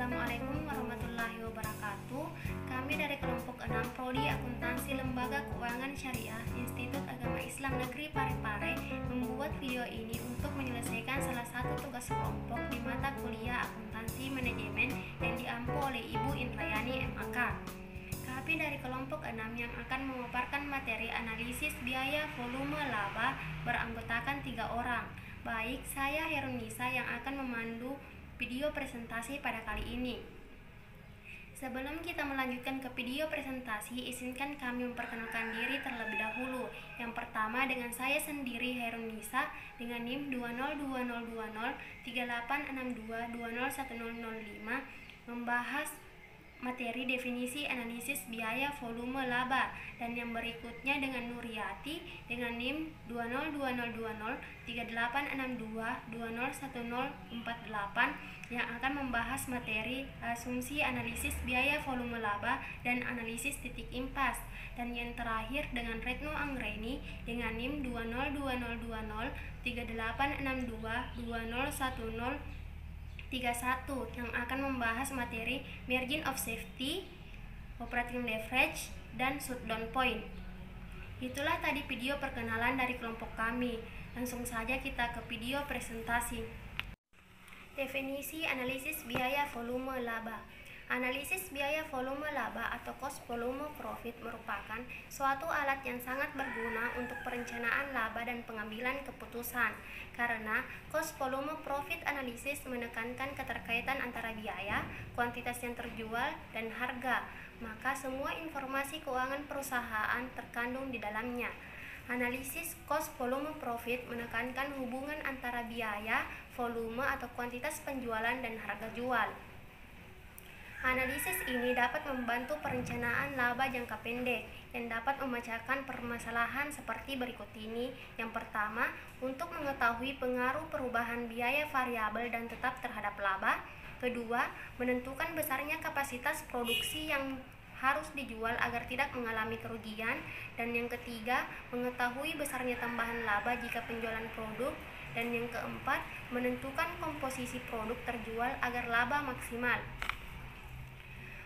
Assalamualaikum warahmatullahi wabarakatuh. Kami dari kelompok 6 Prodi Akuntansi Lembaga Keuangan Syariah Institut Agama Islam Negeri Parepare membuat video ini untuk menyelesaikan salah satu tugas kelompok di mata kuliah Akuntansi Manajemen yang diampu oleh Ibu Indrayani MAK. Kami dari kelompok 6 yang akan memaparkan materi analisis biaya volume laba beranggotakan 3 orang. Baik, saya Herunisa yang akan memandu video presentasi pada kali ini. Sebelum kita melanjutkan ke video presentasi, izinkan kami memperkenalkan diri terlebih dahulu. Yang pertama dengan saya sendiri Herunisa dengan NIM 20203862201005 membahas materi definisi analisis biaya volume laba, dan yang berikutnya dengan Nuriyati dengan NIM 20203862201048 yang akan membahas materi asumsi analisis biaya volume laba dan analisis titik impas, dan yang terakhir dengan Retno Anggreni dengan NIM 20203862201031 yang akan membahas materi margin of safety, operating leverage, dan shutdown point. Itulah tadi video perkenalan dari kelompok kami. Langsung saja kita ke video presentasi. Definisi analisis biaya volume laba. Analisis biaya volume laba atau cost volume profit merupakan suatu alat yang sangat berguna untuk perencanaan laba dan pengambilan keputusan, karena cost volume profit analisis menekankan keterkaitan antara biaya, kuantitas yang terjual, dan harga, maka semua informasi keuangan perusahaan terkandung di dalamnya. Analisis cost volume profit menekankan hubungan antara biaya, volume atau kuantitas penjualan, dan harga jual. Analisis ini dapat membantu perencanaan laba jangka pendek yang dapat memecahkan permasalahan seperti berikut ini. Yang pertama, untuk mengetahui pengaruh perubahan biaya variabel dan tetap terhadap laba. Kedua, menentukan besarnya kapasitas produksi yang harus dijual agar tidak mengalami kerugian. Dan yang ketiga, mengetahui besarnya tambahan laba jika penjualan produk. Dan yang keempat, menentukan komposisi produk terjual agar laba maksimal.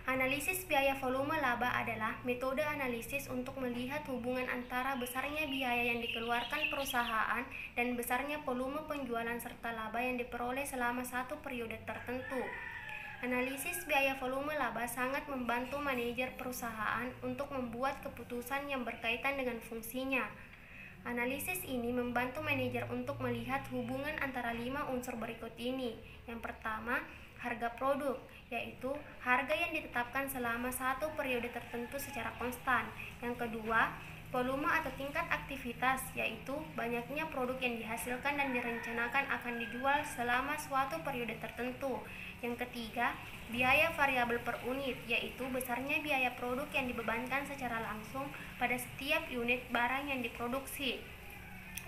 Analisis biaya volume laba adalah metode analisis untuk melihat hubungan antara besarnya biaya yang dikeluarkan perusahaan dan besarnya volume penjualan serta laba yang diperoleh selama satu periode tertentu. Analisis biaya volume laba sangat membantu manajer perusahaan untuk membuat keputusan yang berkaitan dengan fungsinya. Analisis ini membantu manajer untuk melihat hubungan antara 5 unsur berikut ini. Yang pertama, harga produk, yaitu harga yang ditetapkan selama satu periode tertentu secara konstan. Yang kedua, volume atau tingkat aktivitas, yaitu banyaknya produk yang dihasilkan dan direncanakan akan dijual selama suatu periode tertentu. Yang ketiga, biaya variabel per unit, yaitu besarnya biaya produk yang dibebankan secara langsung pada setiap unit barang yang diproduksi.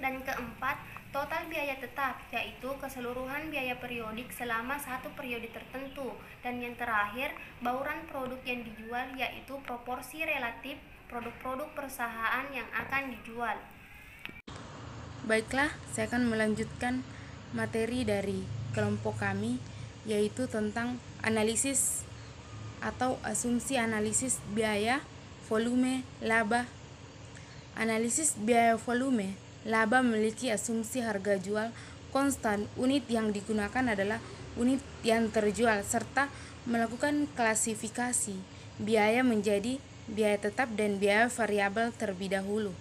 Dan keempat, total biaya tetap, yaitu keseluruhan biaya periodik selama satu periode tertentu. Dan yang terakhir, bauran produk yang dijual, yaitu proporsi relatif produk-produk perusahaan yang akan dijual. Baiklah, saya akan melanjutkan materi dari kelompok kami, yaitu tentang analisis atau asumsi analisis biaya volume laba. Analisis biaya volume laba memiliki asumsi harga jual konstan. Unit yang digunakan adalah unit yang terjual serta melakukan klasifikasi biaya menjadi biaya tetap dan biaya variabel terlebih dahulu.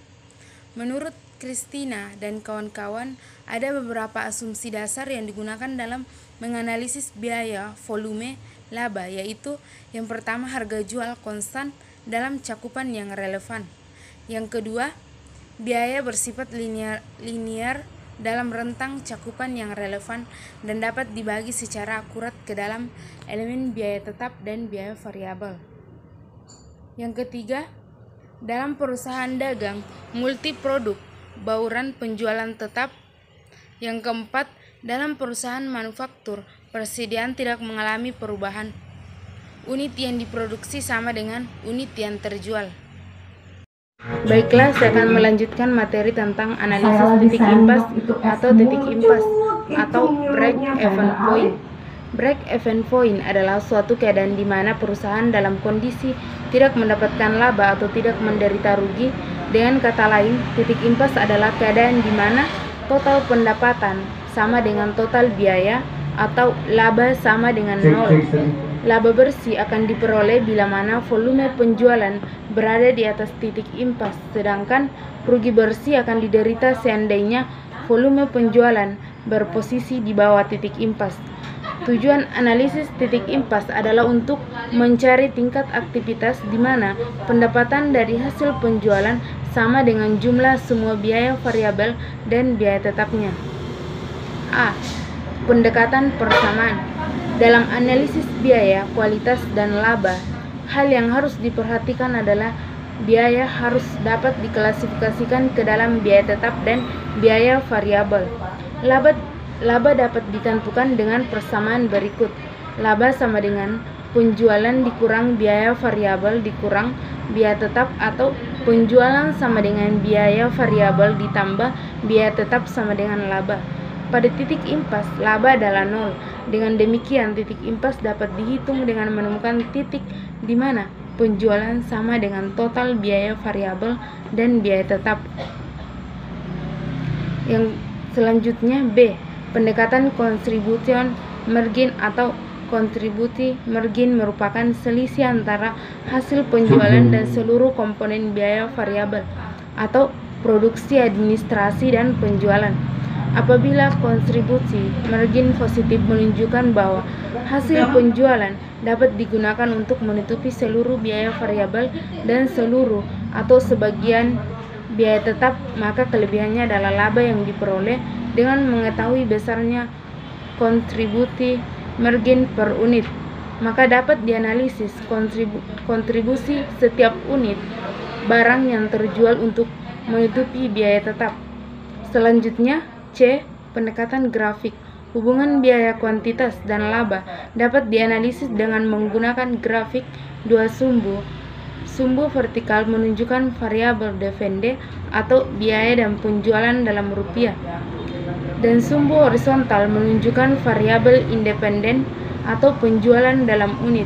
Menurut Christina dan kawan-kawan, ada beberapa asumsi dasar yang digunakan dalam menganalisis biaya volume laba, yaitu yang pertama, harga jual konstan dalam cakupan yang relevan. Yang kedua, biaya bersifat linear dalam rentang cakupan yang relevan dan dapat dibagi secara akurat ke dalam elemen biaya tetap dan biaya variabel. Yang ketiga, dalam perusahaan dagang multiproduk, bauran penjualan tetap. Yang keempat, dalam perusahaan manufaktur, persediaan tidak mengalami perubahan. Unit yang diproduksi sama dengan unit yang terjual. Baiklah, saya akan melanjutkan materi tentang analisis titik impas atau titik impas atau break even point. Break-even point adalah suatu keadaan di mana perusahaan dalam kondisi tidak mendapatkan laba atau tidak menderita rugi. Dengan kata lain, titik impas adalah keadaan di mana total pendapatan sama dengan total biaya atau laba sama dengan nol. Laba bersih akan diperoleh bila mana volume penjualan berada di atas titik impas, sedangkan rugi bersih akan diderita seandainya volume penjualan berposisi di bawah titik impas. Tujuan analisis titik impas adalah untuk mencari tingkat aktivitas di mana pendapatan dari hasil penjualan sama dengan jumlah semua biaya variabel dan biaya tetapnya. A. Pendekatan persamaan. Dalam analisis biaya, kualitas, dan laba, hal yang harus diperhatikan adalah biaya harus dapat diklasifikasikan ke dalam biaya tetap dan biaya variabel. Laba dapat ditentukan dengan persamaan berikut. Laba sama dengan penjualan dikurang biaya variabel dikurang biaya tetap, atau penjualan sama dengan biaya variabel ditambah biaya tetap sama dengan laba. Pada titik impas, laba adalah nol. Dengan demikian, titik impas dapat dihitung dengan menemukan titik di mana penjualan sama dengan total biaya variabel dan biaya tetap. Yang selanjutnya B. Pendekatan contribution margin atau contribution margin merupakan selisih antara hasil penjualan dan seluruh komponen biaya variabel atau produksi, administrasi, dan penjualan. Apabila kontribusi margin positif menunjukkan bahwa hasil penjualan dapat digunakan untuk menutupi seluruh biaya variabel dan seluruh atau sebagian biaya tetap, maka kelebihannya adalah laba yang diperoleh dengan mengetahui besarnya kontribusi margin per unit. Maka dapat dianalisis kontribusi setiap unit barang yang terjual untuk menutupi biaya tetap. Selanjutnya C. Pendekatan grafik. Hubungan biaya kuantitas dan laba dapat dianalisis dengan menggunakan grafik dua sumbu. Sumbu vertikal menunjukkan variabel dividend atau biaya dan penjualan dalam rupiah, dan sumbu horizontal menunjukkan variabel independen atau penjualan dalam unit.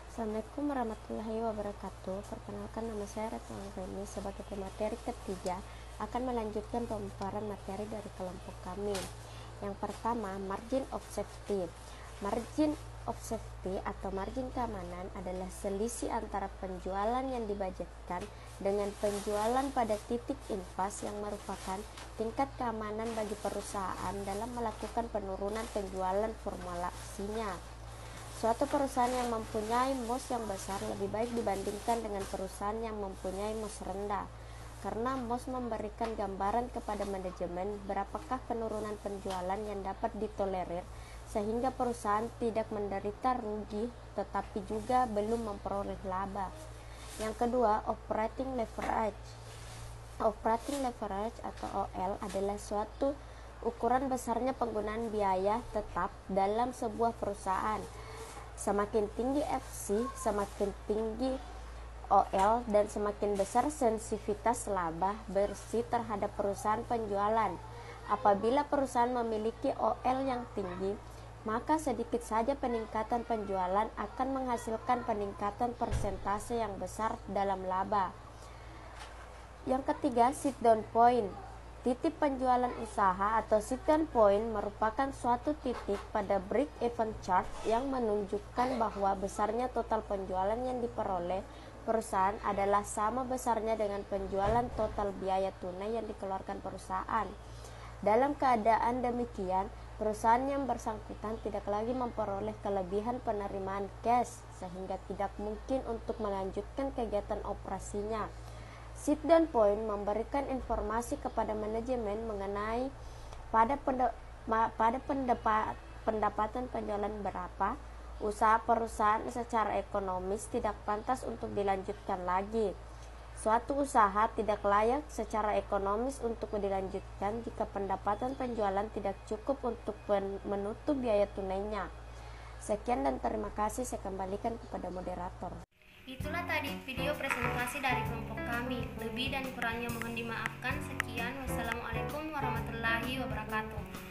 Assalamualaikum warahmatullahi wabarakatuh. Perkenalkan, nama saya Retno Anggreni. Sebagai pemateri ketiga akan melanjutkan pemaparan materi dari kelompok kami. Yang pertama, margin of safety. Margin of safety atau margin keamanan adalah selisih antara penjualan yang dibudgetkan dengan penjualan pada titik impas yang merupakan tingkat keamanan bagi perusahaan dalam melakukan penurunan penjualan formulasinya. Suatu perusahaan yang mempunyai MOS yang besar lebih baik dibandingkan dengan perusahaan yang mempunyai MOS rendah, karena MOS memberikan gambaran kepada manajemen berapakah penurunan penjualan yang dapat ditolerir, sehingga perusahaan tidak menderita rugi tetapi juga belum memperoleh laba. Yang kedua, operating leverage. Operating leverage atau OL adalah suatu ukuran besarnya penggunaan biaya tetap dalam sebuah perusahaan. Semakin tinggi FC, semakin tinggi OL, dan semakin besar sensitivitas laba bersih terhadap perusahaan penjualan. Apabila perusahaan memiliki OL yang tinggi, maka sedikit saja peningkatan penjualan akan menghasilkan peningkatan persentase yang besar dalam laba. Yang ketiga, sit down point. Titik penjualan usaha atau sit down point merupakan suatu titik pada break-even chart yang menunjukkan bahwa besarnya total penjualan yang diperoleh perusahaan adalah sama besarnya dengan penjualan total biaya tunai yang dikeluarkan perusahaan. Dalam keadaan demikian, perusahaan yang bersangkutan tidak lagi memperoleh kelebihan penerimaan cash, sehingga tidak mungkin untuk melanjutkan kegiatan operasinya. Sit down point memberikan informasi kepada manajemen mengenai pendapatan penjualan berapa. Usaha perusahaan secara ekonomis tidak pantas untuk dilanjutkan lagi. Suatu usaha tidak layak secara ekonomis untuk dilanjutkan jika pendapatan penjualan tidak cukup untuk menutup biaya tunainya. Sekian dan terima kasih, saya kembalikan kepada moderator. Itulah tadi video presentasi dari kelompok kami. Lebih dan kurangnya mohon dimaafkan. Sekian, wassalamualaikum warahmatullahi wabarakatuh.